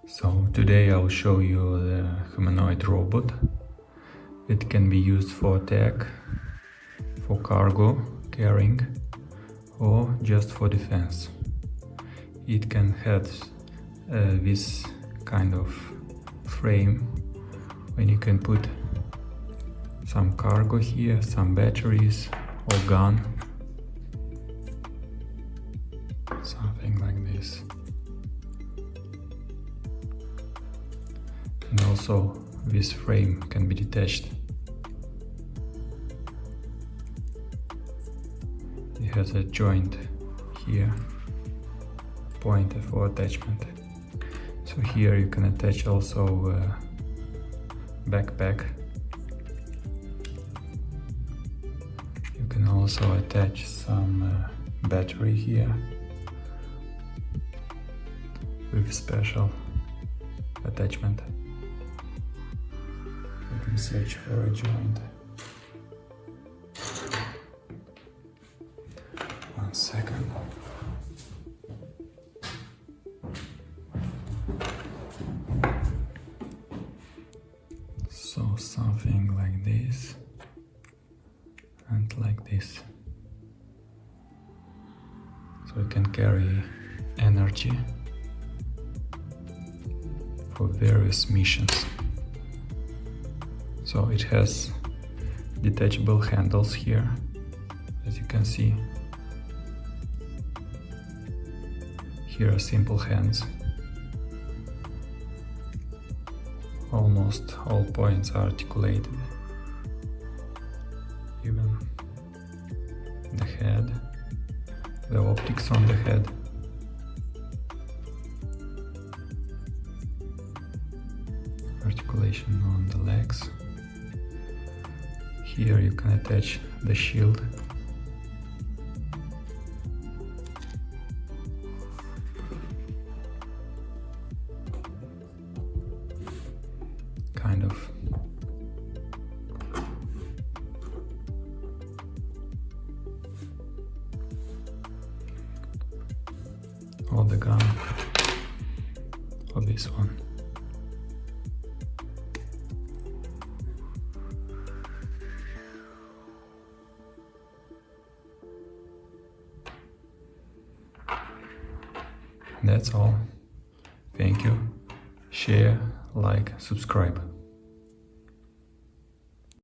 So today I'll show you the humanoid robot. It can be used for attack, for cargo carrying, or just for defense. It can have this kind of frame when you can put some cargo here, some batteries or gun, something like this. And also this frame can be detached. It has a joint here, pointer for attachment. So here you can attach also a backpack. You can also attach some battery here with special attachment. Let me search for a joint. One second. So something like this and like this. So it can carry energy for various missions. So it has detachable handles here, as you can see. Here are simple hands. Almost all points are articulated. Even the head, the optics on the head. Articulation on the legs. Here you can attach the shield. Kind of. Or the gun. Or this one. That's all. Thank you. Share, like, subscribe.